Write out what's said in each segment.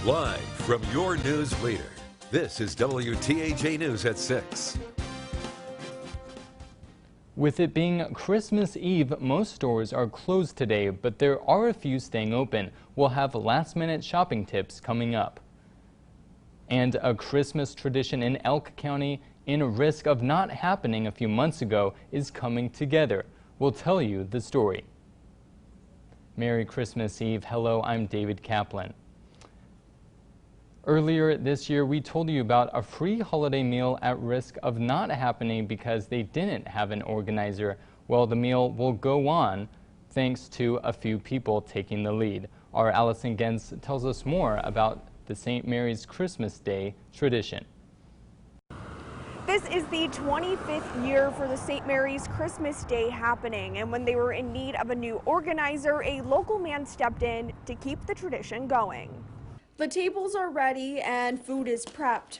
Live from your news leader, this is WTAJ News at 6. With it being Christmas Eve, most stores are closed today, but there are a few staying open. We'll have last-minute shopping tips coming up. And a Christmas tradition in Elk County, in risk of not happening a few months ago, is coming together. We'll tell you the story. Merry Christmas Eve. Hello, I'm David Kaplan. Earlier this year, we told you about a free holiday meal at risk of not happening because they didn't have an organizer. Well, the meal will go on thanks to a few people taking the lead. Our Allison Gens tells us more about the St. Mary's Christmas Day tradition. This is the 25th year for the St. Mary's Christmas Day happening, and when they were in need of a new organizer, a local man stepped in to keep the tradition going. The tables are ready and food is prepped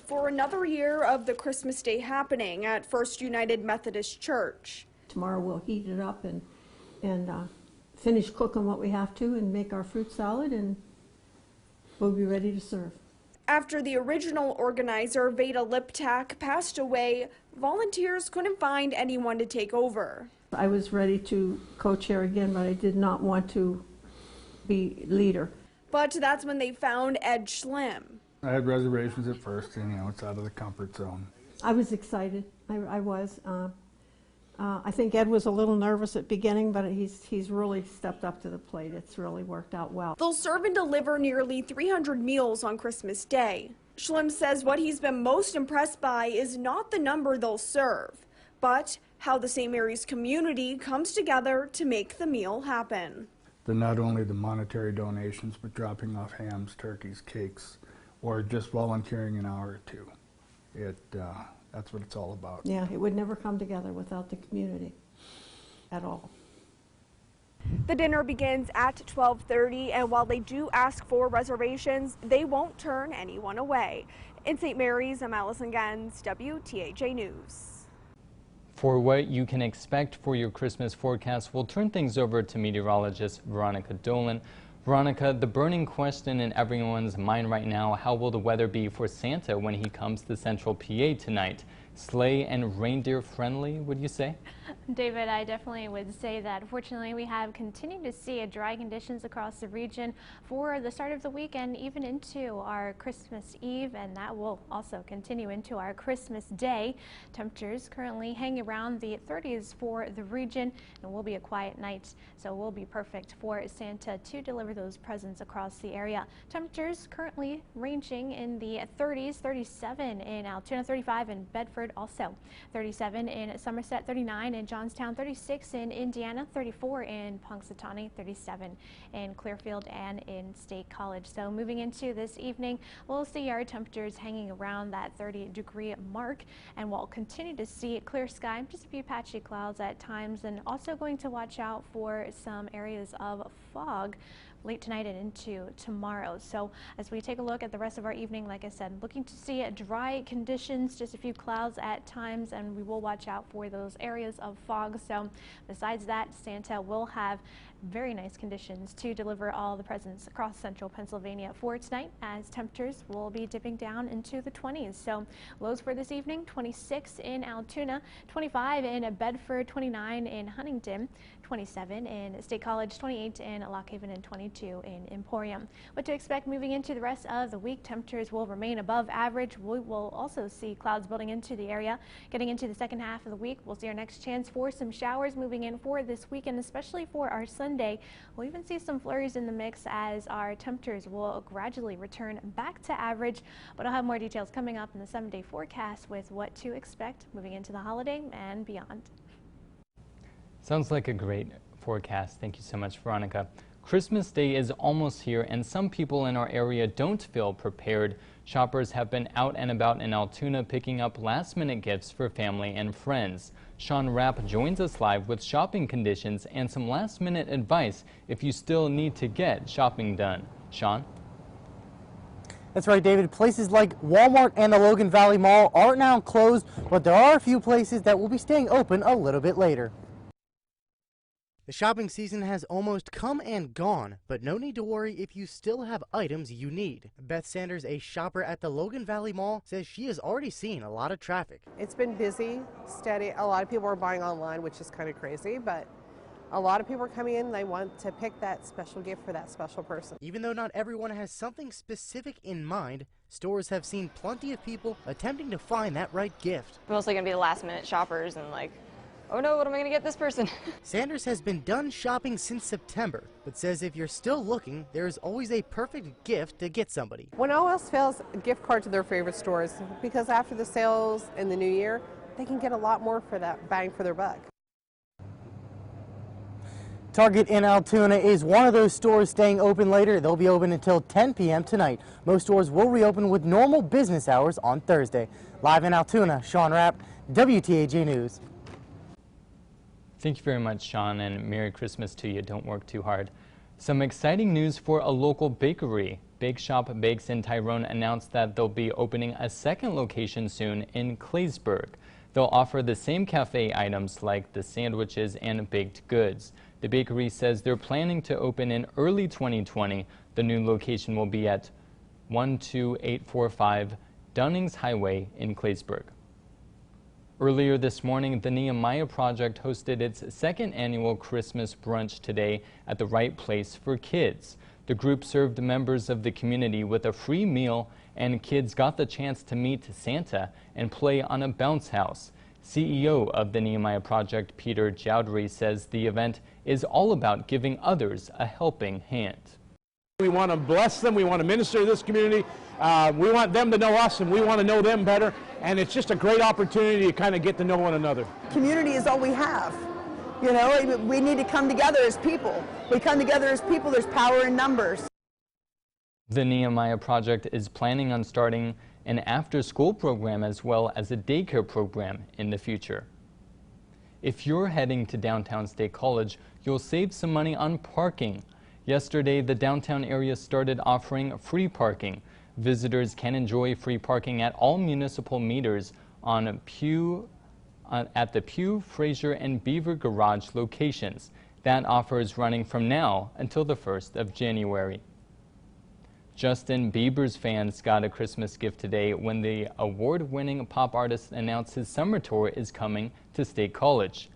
for another year of the Christmas Day happening at First United Methodist Church. Tomorrow we'll heat it up and finish cooking what we have to and make our fruit salad, and we'll be ready to serve. After the original organizer, Veda Liptak, passed away, volunteers couldn't find anyone to take over. I was ready to co-chair again, but I did not want to be leader. But that's when they found Ed Schlim. I had reservations at first, and it's out of the comfort zone. I was excited. I was. I think Ed was a little nervous at the beginning, but he's really stepped up to the plate. It's really worked out well. They'll serve and deliver nearly 300 meals on Christmas Day. Schlim says what he's been most impressed by is not the number they'll serve, but how the St. Mary's community comes together to make the meal happen. Not only the monetary donations, but dropping off hams, turkeys, cakes, or just volunteering an hour or two. That's what it's all about. Yeah, it would never come together without the community at all. The dinner begins at 12:30, and while they do ask for reservations, they won't turn anyone away. In St. Mary's, I'm Allison Gens, WTAJ News. For what you can expect for your Christmas forecast, we'll turn things over to meteorologist Veronica Dolan. Veronica, the burning question in everyone's mind right now, how will the weather be for Santa when he comes to Central PA tonight? Sleigh and reindeer friendly, would you say? David, I definitely would say that. Fortunately, we have continued to see dry conditions across the region for the start of the week and even into our Christmas Eve, and that will also continue into our Christmas Day. Temperatures currently hang around the 30s for the region, and it will be a quiet night, so it will be perfect for Santa to deliver those presents across the area. Temperatures currently ranging in the 30s, 37 in Altoona, 35 in Bedford, also 37 in Somerset, 39 in Johnstown, 36 in Indiana, 34 in Punxsutawney, 37 in Clearfield and in State College. So moving into this evening, we'll see our temperatures hanging around that 30-degree mark, and we'll continue to see clear sky, just a few patchy clouds at times, and also going to watch out for some areas of fog late tonight and into tomorrow. So as we take a look at the rest of our evening, like I said, looking to see dry conditions, just a few clouds at times, and we will watch out for those areas of fog. So besides that, Santa will have very nice conditions to deliver all the presents across central Pennsylvania for tonight, as temperatures will be dipping down into the 20s. So lows for this evening: 26 in Altoona, 25 in Bedford, 29 in Huntington, 27 in State College, 28 in Lock Haven, and 22 in Emporium. What to expect moving into the rest of the week: temperatures will remain above average. We will also see clouds building into the area. Getting into the second half of the week, we'll see our next chance for some showers moving in for this weekend, especially for our Sunday. We'll even see some flurries in the mix as our temperatures will gradually return back to average. But I'll have more details coming up in the 7-day forecast with what to expect moving into the holiday and beyond. Sounds like a great forecast. Thank you so much, Veronica. Christmas Day is almost here, and some people in our area don't feel prepared. Shoppers have been out and about in Altoona picking up last-minute gifts for family and friends. Sean Rapp joins us live with shopping conditions and some last-minute advice if you still need to get shopping done. Sean? That's right, David. Places like Walmart and the Logan Valley Mall are now closed, but there are a few places that will be staying open a little bit later. The shopping season has almost come and gone, but no need to worry if you still have items you need. Beth Sanders, a shopper at the Logan Valley Mall, says she has already seen a lot of traffic. It's been busy, steady. A lot of people are buying online, which is kind of crazy, but a lot of people are coming in and they want to pick that special gift for that special person. Even though not everyone has something specific in mind, stores have seen plenty of people attempting to find that right gift. Mostly going to be the last minute shoppers and like, oh no, what am I going to get this person? Sanders has been done shopping since September, but says if you're still looking, there is always a perfect gift to get somebody. When all else fails, a gift card to their favorite stores, because after the sales and the new year, they can get a lot more for that bang for their buck. Target in Altoona is one of those stores staying open later. They'll be open until 10 p.m. tonight. Most stores will reopen with normal business hours on Thursday. Live in Altoona, Sean Rapp, WTAJ News. Thank you very much, Sean, and Merry Christmas to you. Don't work too hard. Some exciting news for a local bakery. Bake Shop Bakes in Tyrone announced that they'll be opening a second location soon in Claysburg. They'll offer the same cafe items like the sandwiches and baked goods. The bakery says they're planning to open in early 2020. The new location will be at 12845 Dunnings Highway in Claysburg. Earlier this morning, the Nehemiah Project hosted its second annual Christmas brunch today at the Right Place for Kids. The group served members of the community with a free meal, and kids got the chance to meet Santa and play on a bounce house. CEO of the Nehemiah Project, Peter Chowdhury, says the event is all about giving others a helping hand. We want to bless them. We want to minister to this community. We want them to know us, and we want to know them better. And it's just a great opportunity to kind of get to know one another. Community is all we have. You know, we need to come together as people. We come together as people. There's power in numbers. The Nehemiah Project is planning on starting an after-school program as well as a daycare program in the future. If you're heading to downtown State College, you'll save some money on parking. Yesterday, the downtown area started offering free parking. Visitors can enjoy free parking at all municipal meters on at the Pew, Fraser, and Beaver Garage locations. That offer is running from now until the 1st of January. Justin Bieber's fans got a Christmas gift today when the award-winning pop artist announced his summer tour is coming to State College.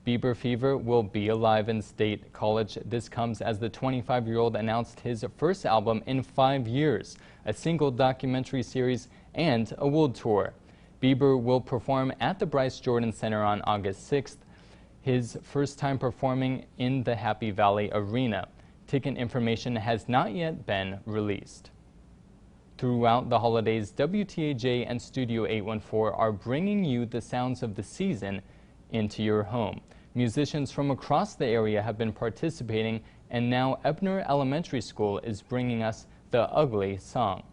Bieber Fever will be alive in State College. This comes as the 25-year-old announced his first album in 5 years, a single documentary series, and a world tour. Bieber will perform at the Bryce Jordan Center on August 6th, his first time performing in the Happy Valley Arena. Ticket information has not yet been released. Throughout the holidays, WTAJ and Studio 814 are bringing you the sounds of the season into your home. Musicians from across the area have been participating, and now Ebner Elementary School is bringing us the Ugly Song.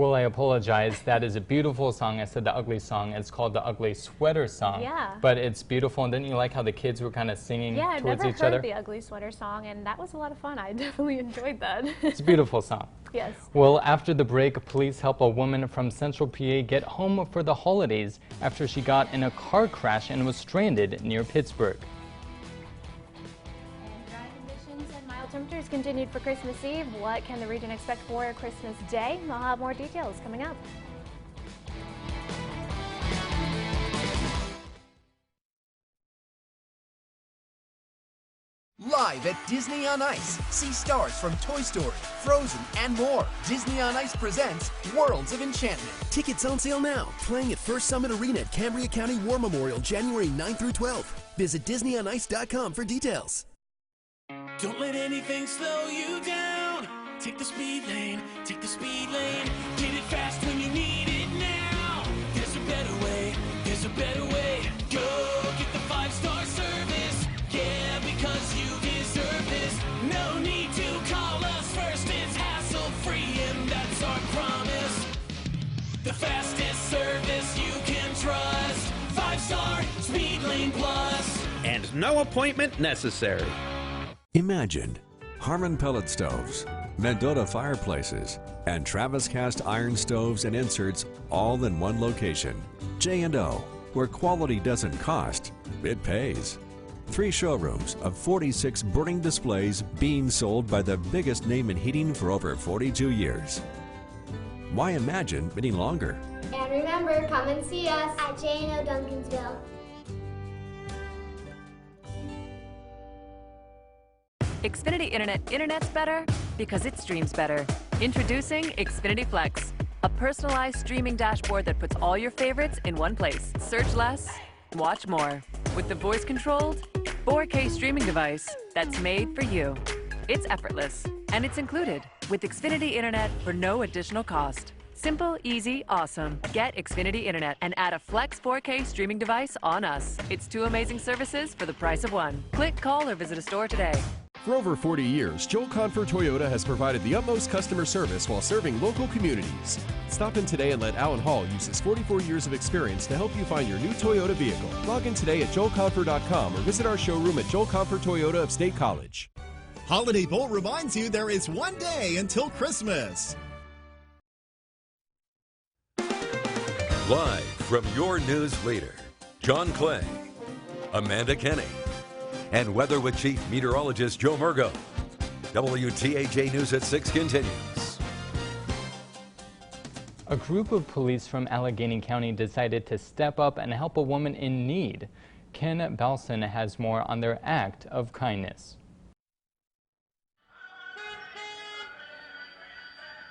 Well, I apologize. That is a beautiful song. I said the ugly song. It's called the Ugly Sweater Song. Yeah. But it's beautiful. And didn't you like how the kids were kind of singing Yeah, I've towards never each heard other? the Ugly Sweater Song, and that was a lot of fun. I definitely enjoyed that. It's a beautiful song. Yes. Well, after the break, police help a woman from Central PA get home for the holidays after she got in a car crash and was stranded near Pittsburgh. Dry conditions and mild temperatures continued for Christmas Eve. What can the region expect for Christmas Day? I'll have more details coming up. Live at Disney on Ice, see stars from Toy Story, Frozen, and more. Disney on Ice presents Worlds of Enchantment. Tickets on sale now. Playing at First Summit Arena at Cambria County War Memorial, January 9 through 12. Visit DisneyOnIce.com for details. Don't let anything slow you down. Take the speed lane, take the speed lane. Get it fast when you need it now. There's a better way, there's a better way. Go get the 5-star service. Yeah, because you deserve this. No need to call us first. It's hassle-free and that's our promise. The fastest service you can trust. 5-star Speed Lane Plus. And no appointment necessary. Imagine Harmon pellet stoves, Mendota fireplaces, and Travis cast iron stoves and inserts all in one location. J&O, where quality doesn't cost, it pays. 3 showrooms of 46 burning displays being sold by the biggest name in heating for over 42 years. Why imagine any longer? And remember, come and see us at J&O Duncansville. Xfinity Internet's better because it streams better. Introducing Xfinity Flex, a personalized streaming dashboard that puts all your favorites in one place. Search less, watch more. With the voice-controlled 4K streaming device that's made for you. It's effortless, and it's included with Xfinity Internet for no additional cost. Simple, easy, awesome. Get Xfinity Internet and add a Flex 4K streaming device on us. It's 2 amazing services for the price of one. Click, call, or visit a store today. For over 40 years, Joel Confer Toyota has provided the utmost customer service while serving local communities. Stop in today and let Alan Hall use his 44 years of experience to help you find your new Toyota vehicle. Log in today at joelconfer.com or visit our showroom at Joel Confer Toyota of State College. Holiday Bowl reminds you there is one day until Christmas. Live from your news leader, John Clay, Amanda Kenny, and Weather with Chief Meteorologist Joe Murgo. WTAJ News at 6 continues. A group of police from Allegheny County decided to step up and help a woman in need. Ken Balson has more on their act of kindness.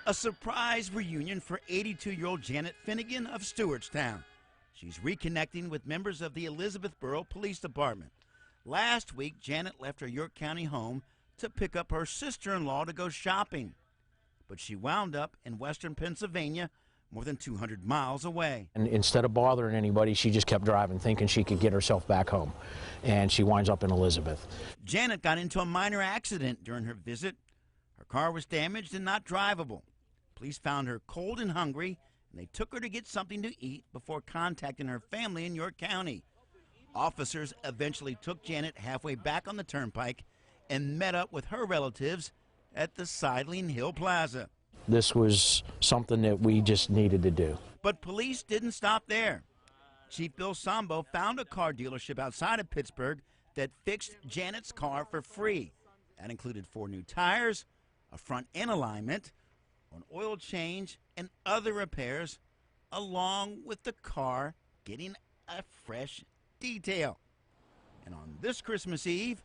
A surprise reunion for 82-year-old Janet Finnegan of Stewartstown. She's reconnecting with members of the Elizabethboro Police Department. Last week, Janet left her York County home to pick up her sister-in-law to go shopping. But she wound up in western Pennsylvania, more than 200 miles away. And instead of bothering anybody, she just kept driving, thinking she could get herself back home. And she winds up in Elizabeth. Janet got into a minor accident during her visit. Her car was damaged and not drivable. Police found her cold and hungry, and they took her to get something to eat before contacting her family in York County. Officers eventually took Janet halfway back on the turnpike and met up with her relatives at the Sidling Hill Plaza. This was something that we just needed to do. But police didn't stop there. Chief Bill Sambo found a car dealership outside of Pittsburgh that fixed Janet's car for free. That included 4 new tires, a front end alignment, an oil change, and other repairs, along with the car getting a fresh detail. And on this Christmas Eve,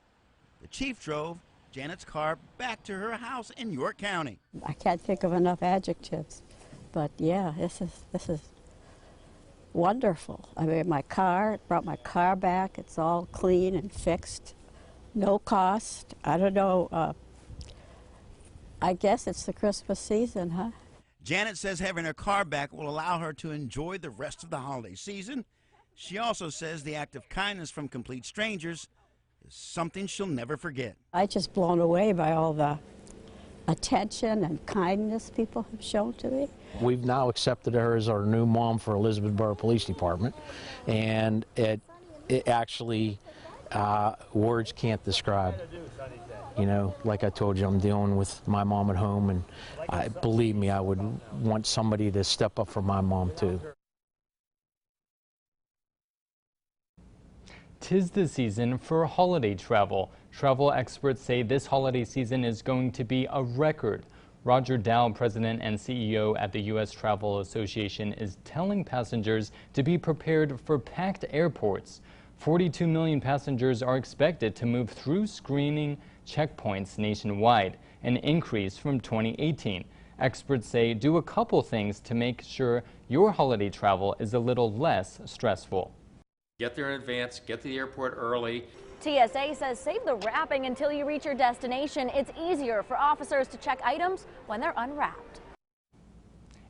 the chief drove Janet's car back to her house in York County. I can't think of enough adjectives, but yeah, this is wonderful. I mean, brought my car back. It's all clean and fixed, no cost. I don't know. I guess it's the Christmas season, huh? Janet says having her car back will allow her to enjoy the rest of the holiday season. She also says the act of kindness from complete strangers is something she'll never forget. I'm just blown away by all the attention and kindness people have shown to me. We've now accepted her as our new mom for Elizabethboro Police Department, and it actually, words can't describe. You know, like I told you, I'm dealing with my mom at home, and believe me, I would want somebody to step up for my mom too. 'Tis the season for holiday travel. Travel experts say this holiday season is going to be a record. Roger Dow, president and CEO at the U.S. Travel Association, is telling passengers to be prepared for packed airports. 42 million passengers are expected to move through screening checkpoints nationwide, an increase from 2018. Experts say do a couple things to make sure your holiday travel is a little less stressful. Get there in advance, get to the airport early. TSA says save the wrapping until you reach your destination. It's easier for officers to check items when they're unwrapped.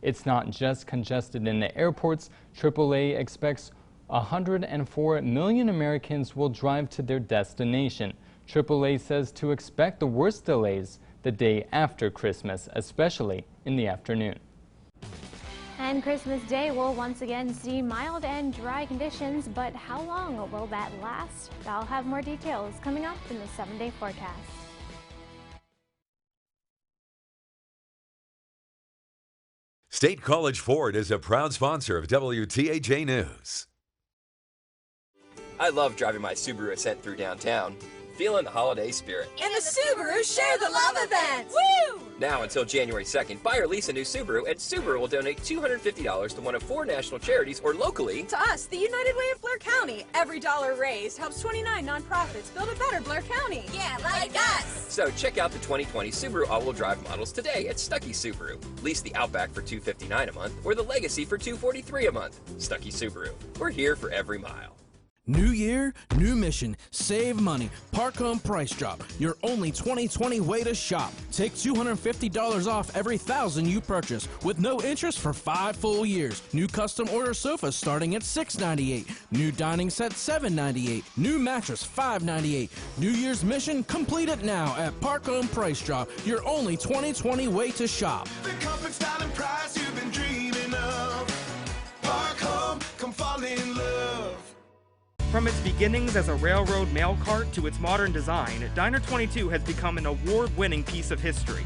It's not just congested in the airports. AAA expects 104 million Americans will drive to their destination. AAA says to expect the worst delays the day after Christmas, especially in the afternoon. And Christmas Day will once again see mild and dry conditions, but how long will that last? I'll have more details coming up in the 7-day forecast. State College Ford is a proud sponsor of WTAJ News. I love driving my Subaru Ascent through downtown, feeling the holiday spirit. In the Subaru Share the Love event! Woo! Now until January 2nd, buy or lease a new Subaru, and Subaru will donate $250 to one of 4 national charities or locally to us, the United Way of Blair County. Every dollar raised helps 29 nonprofits build a better Blair County. Yeah, like us! So check out the 2020 Subaru all-wheel drive models today at Stuckey Subaru. Lease the Outback for $259 a month or the Legacy for $243 a month. Stuckey Subaru. We're here for every mile. New year, new mission. Save money. Park Home Price Drop. Your only 2020 way to shop. Take $250 off every $1,000 you purchase with no interest for 5 full years. New custom order sofas starting at $698. New dining set $798. New mattress $598. New Year's mission, complete it now at Park Home Price Drop. Your only 2020 way to shop. The comfort, style, and price you've been dreaming of. Park Home, come fall in love. From its beginnings as a railroad mail cart to its modern design, Diner 22 has become an award-winning piece of history.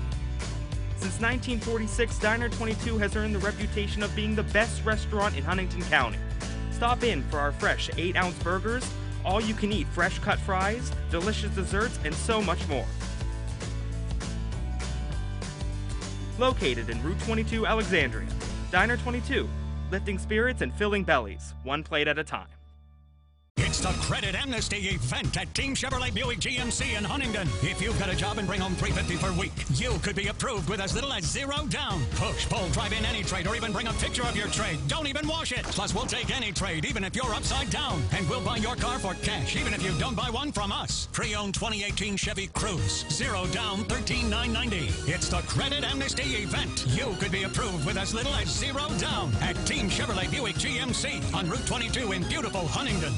Since 1946, Diner 22 has earned the reputation of being the best restaurant in Huntington County. Stop in for our fresh 8-ounce burgers, all-you-can-eat fresh-cut fries, delicious desserts, and so much more. Located in Route 22, Alexandria, Diner 22, lifting spirits and filling bellies, one plate at a time. It's the Credit Amnesty event at Team Chevrolet Buick GMC in Huntington. If you've got a job and bring home $350 per week, you could be approved with as little as $0 down. Push, pull, drive in any trade, or even bring a picture of your trade. Don't even wash it. Plus, we'll take any trade, even if you're upside down. And we'll buy your car for cash, even if you don't buy one from us. Pre-owned 2018 Chevy Cruze. $0 down, $13,990. It's the Credit Amnesty event. You could be approved with as little as $0 down at Team Chevrolet Buick GMC on Route 22 in beautiful Huntington.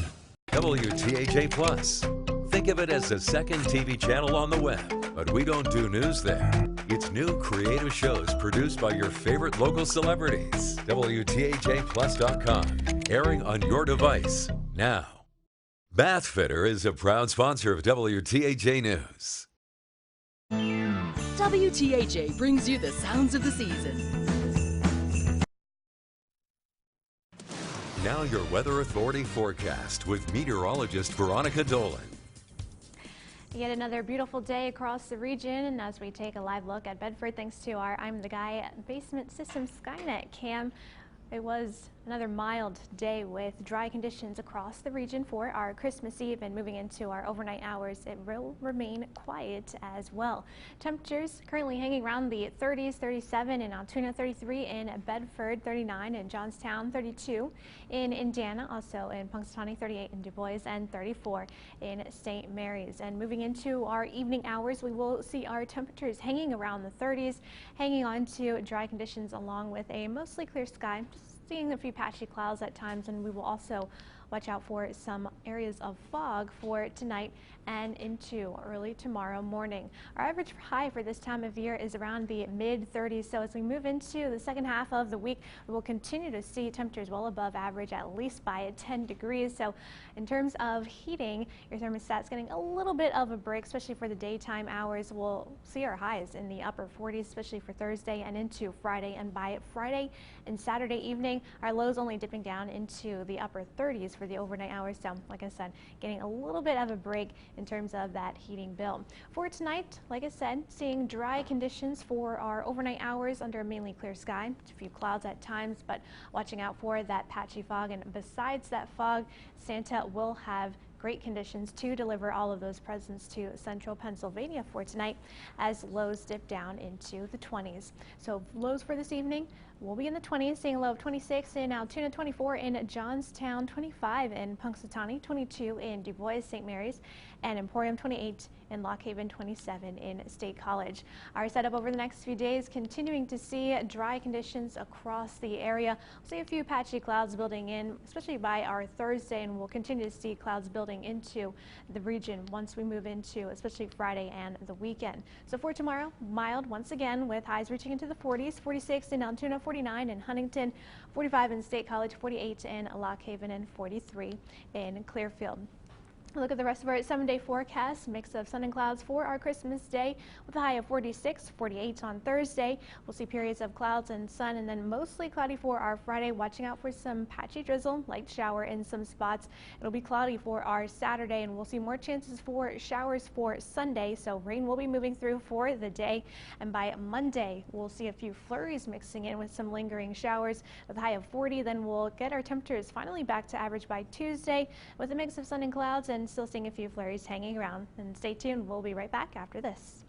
WTAJ Plus. Think of it as the second TV channel on the web, but we don't do news there. It's new creative shows produced by your favorite local celebrities. WTAJPlus.com, airing on your device now. Bathfitter is a proud sponsor of WTAJ News. WTAJ brings you the sounds of the season. Now your Weather Authority forecast with meteorologist Veronica Dolan. Yet another beautiful day across the region, and as we take a live look at Bedford thanks to our I'm the Guy basement system Skynet cam, it was another mild day with dry conditions across the region for our Christmas Eve, and moving into our overnight hours, it will remain quiet as well. Temperatures currently hanging around the 30s, 37 in Altoona, 33 in Bedford, 39 in Johnstown, 32 in Indiana, also in Punxsutawney, 38 in Du Bois, and 34 in St. Mary's. And moving into our evening hours, we will see our temperatures hanging around the 30s, hanging on to dry conditions along with a mostly clear sky. Seeing a few patchy clouds at times, and we will also watch out for some areas of fog for tonight and into early tomorrow morning. Our average high for this time of year is around the mid-30s, so as we move into the second half of the week, we will continue to see temperatures well above average, at least by 10 degrees. So in terms of heating, your thermostat's getting a little bit of a break, especially for the daytime hours. We'll see our highs in the upper 40s, especially for Thursday and into Friday. And by Friday and Saturday evening, our lows only dipping down into the upper 30s for the overnight hours. So like I said, getting a little bit of a break in terms of that heating bill. For tonight, like I said, seeing dry conditions for our overnight hours under a mainly clear sky. A few clouds at times, but watching out for that patchy fog. And besides that fog, Santa will have great conditions to deliver all of those presents to central Pennsylvania for tonight as lows dip down into the 20s. So lows for this evening will be in the 20s, seeing a low of 26 in Altoona, 24 in Johnstown, 25 in Punxsutawney, 22 in Du Bois, St. Mary's, and Emporium, 28 in Lock Haven, 27 in State College. Our setup over the next few days, continuing to see dry conditions across the area. We'll see a few patchy clouds building in, especially by our Thursday, and we'll continue to see clouds building into the region once we move into especially Friday and the weekend. So for tomorrow, mild once again with highs reaching into the 40s, 46 in Altoona, 49 in Huntington, 45 in State College, 48 in Lock Haven, and 43 in Clearfield. Look at the rest of our 7-day forecast. Mix of sun and clouds for our Christmas Day with a high of 46, 48 on Thursday. We'll see periods of clouds and sun, and then mostly cloudy for our Friday. Watching out for some patchy drizzle, light shower in some spots. It'll be cloudy for our Saturday, and we'll see more chances for showers for Sunday. So rain will be moving through for the day, and by Monday we'll see a few flurries mixing in with some lingering showers with a high of 40. Then we'll get our temperatures finally back to average by Tuesday with a mix of sun and clouds, and still seeing a few flurries hanging around. And stay tuned, we'll be right back after this.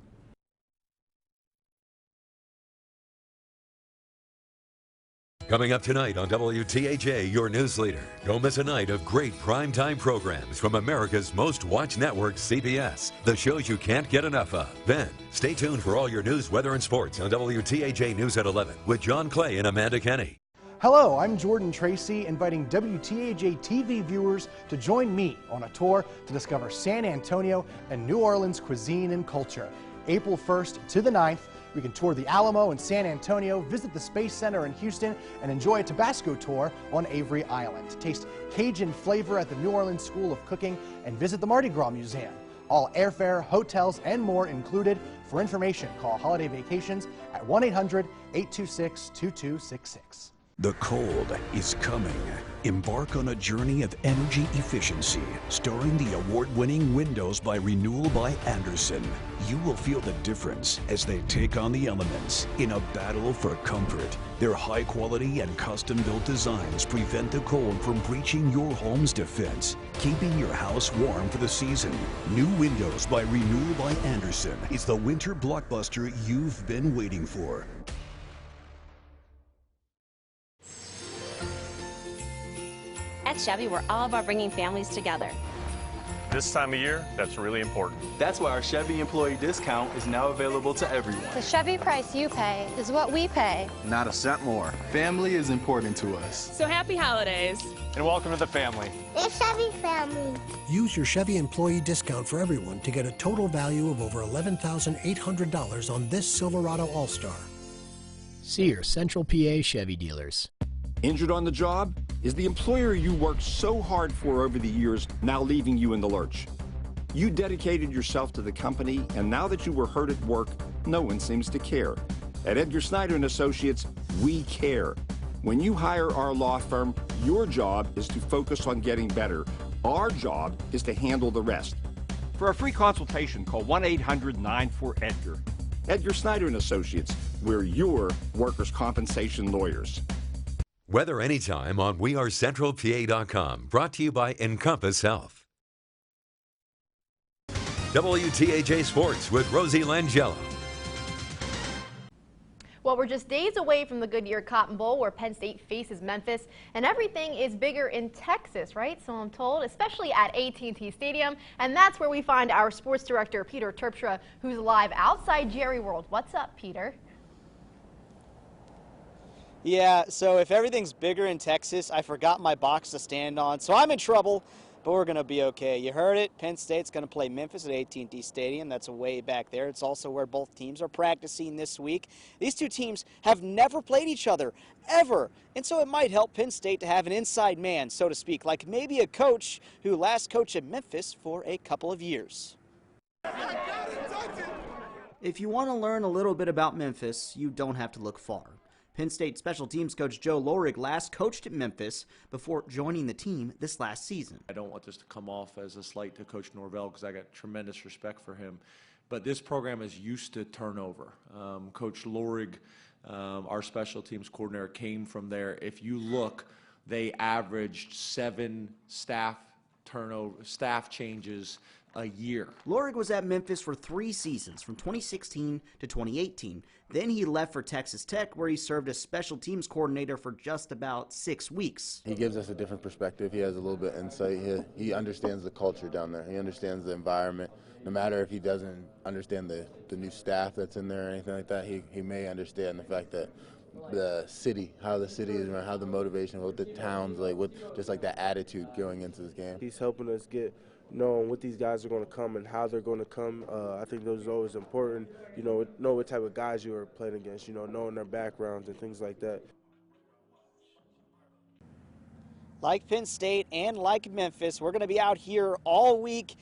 Coming up tonight on WTAJ, your news leader. Don't miss a night of great primetime programs from America's most watched network, CBS. The shows you can't get enough of. Then, stay tuned for all your news, weather, and sports on WTAJ News at 11 with John Clay and Amanda Kenny. Hello, I'm Jordan Tracy, inviting WTAJ TV viewers to join me on a tour to discover San Antonio and New Orleans cuisine and culture. April 1st to the 9th, we can tour the Alamo in San Antonio, visit the Space Center in Houston, and enjoy a Tabasco tour on Avery Island. Taste Cajun flavor at the New Orleans School of Cooking and visit the Mardi Gras Museum. All airfare, hotels, and more included. For information, call Holiday Vacations at 1-800-826-2266. The cold is coming. Embark on a journey of energy efficiency, starring the award-winning windows by Renewal by Andersen. You will feel the difference as they take on the elements in a battle for comfort. Their high-quality and custom-built designs prevent the cold from breaching your home's defense, keeping your house warm for the season. New windows by Renewal by Andersen is the winter blockbuster you've been waiting for. At Chevy, we're all about bringing families together. This time of year, that's really important. That's why our Chevy employee discount is now available to everyone. The Chevy price you pay is what we pay. Not a cent more. Family is important to us. So happy holidays. And welcome to the family. The Chevy family. Use your Chevy employee discount for everyone to get a total value of over $11,800 on this Silverado All-Star. See your Central PA Chevy dealers. Injured on the job? Is the employer you worked so hard for over the years now leaving you in the lurch? You dedicated yourself to the company, and now that you were hurt at work, no one seems to care. At Edgar Snyder & Associates, we care. When you hire our law firm, your job is to focus on getting better. Our job is to handle the rest. For a free consultation, call 1-800-94-EDGAR. Edgar Snyder & Associates, we're your workers' compensation lawyers. Weather anytime on WeAreCentralPA.com. Brought to you by Encompass Health. WTAJ Sports with Rosie Langello. Well, we're just days away from the Goodyear Cotton Bowl where Penn State faces Memphis, and everything is bigger in Texas, right? So I'm told, especially at AT&T Stadium, and that's where we find our sports director, Peter Terpstra, who's live outside Jerry World. What's up, Peter? Yeah, so if everything's bigger in Texas, I forgot my box to stand on, so I'm in trouble, but we're going to be okay. You heard it. Penn State's going to play Memphis at AT&T Stadium. That's way back there. It's also where both teams are practicing this week. These two teams have never played each other, ever, and so it might help Penn State to have an inside man, so to speak, like maybe a coach who last coached at Memphis for a couple of years. If you want to learn a little bit about Memphis, you don't have to look far. Penn State special teams coach Joe Lorig last coached at Memphis before joining the team this last season. I don't want this to come off as a slight to Coach Norvell because I got tremendous respect for him. But this program is used to turnover. Coach Lorig, our special teams coordinator, came from there. If you look, they averaged 7 staff changes a year. Lorig was at Memphis for 3 seasons, from 2016 to 2018. Then he left for Texas Tech, where he served as special teams coordinator for just about 6 weeks. He gives us a different perspective. He has a little bit of insight. He understands the culture down there. He understands the environment. No matter if he doesn't understand the new staff that's in there or anything like that, he may understand the fact that the city, how the city is run, how the motivation, what the town's like, what just like that attitude going into this game. He's helping us get knowing what these guys are going to come and how they're going to come. I think those are always important. You know what type of guys you are playing against, knowing their backgrounds and things like that. Like Penn State and like Memphis, we're going to be out here all week.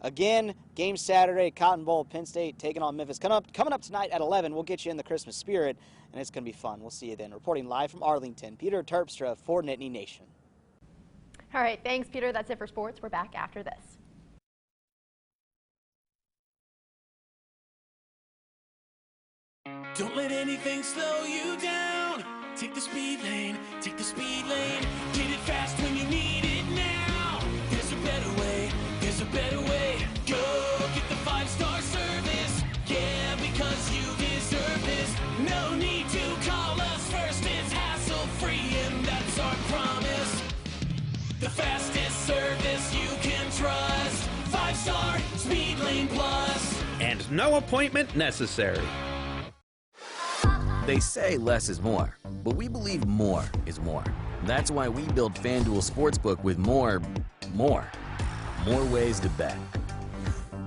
Again, game Saturday, Cotton Bowl, Penn State taking on Memphis. Coming up tonight at 11, we'll get you in the Christmas spirit, and it's going to be fun. We'll see you then. Reporting live from Arlington, Peter Terpstra for Nittany Nation. All right, thanks, Peter. That's it for sports. We're back after this. Don't let anything slow you down. Take the speed lane, take the speed lane. Get it fast when you need it now. There's a better way, there's a better way. Go get the 5-star service. Yeah, because you deserve this. No need to call us first. It's hassle-free and that's our promise. The fastest service you can trust. 5-star Speed Lane Plus. And no appointment necessary. They say less is more, but we believe more is more. That's why we built FanDuel Sportsbook with more ways to bet,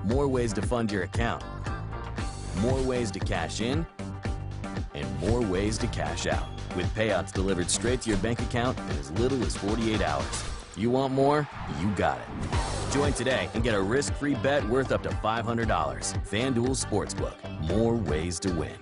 more ways to fund your account, more ways to cash in, and more ways to cash out, with payouts delivered straight to your bank account in as little as 48 hours. You want more? You got it. Join today and get a risk-free bet worth up to $500. FanDuel Sportsbook. More ways to win.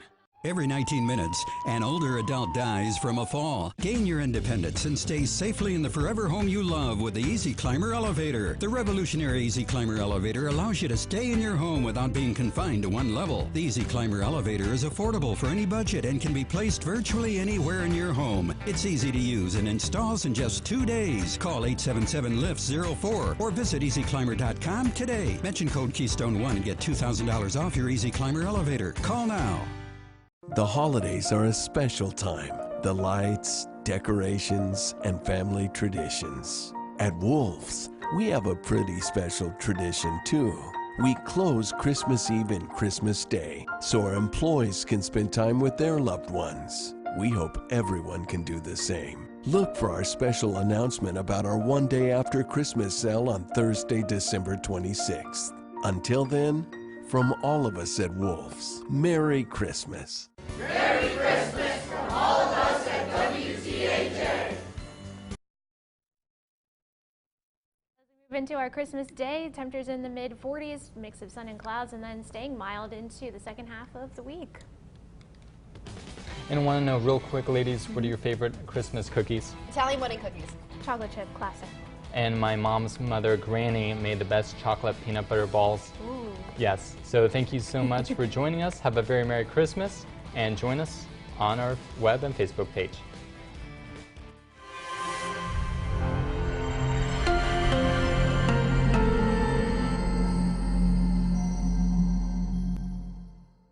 Every 19 minutes, an older adult dies from a fall. Gain your independence and stay safely in the forever home you love with the Easy Climber Elevator. The revolutionary Easy Climber Elevator allows you to stay in your home without being confined to one level. The Easy Climber Elevator is affordable for any budget and can be placed virtually anywhere in your home. It's easy to use and installs in just 2 days. Call 877-LIFT-04 or visit EasyClimber.com today. Mention code Keystone1 and get $2,000 off your Easy Climber Elevator. Call now. The holidays are a special time. The lights, decorations, and family traditions. At Wolves, we have a pretty special tradition too. We close Christmas Eve and Christmas Day so our employees can spend time with their loved ones. We hope everyone can do the same. Look for our special announcement about our one day after Christmas sale on Thursday, December 26th. Until then, from all of us at Wolves, Merry Christmas. Merry Christmas from all of us at WTAJ. Move into our Christmas day, temperatures in the mid-40s, mix of sun and clouds, and then staying mild into the second half of the week. And I want to know real quick, ladies, what are your favorite Christmas cookies? Italian wedding cookies. Chocolate chip classic. And my mom's mother, Granny, made the best chocolate peanut butter balls. Ooh. Yes, so thank you so much for joining us. Have a very Merry Christmas, and join us on our web and Facebook page.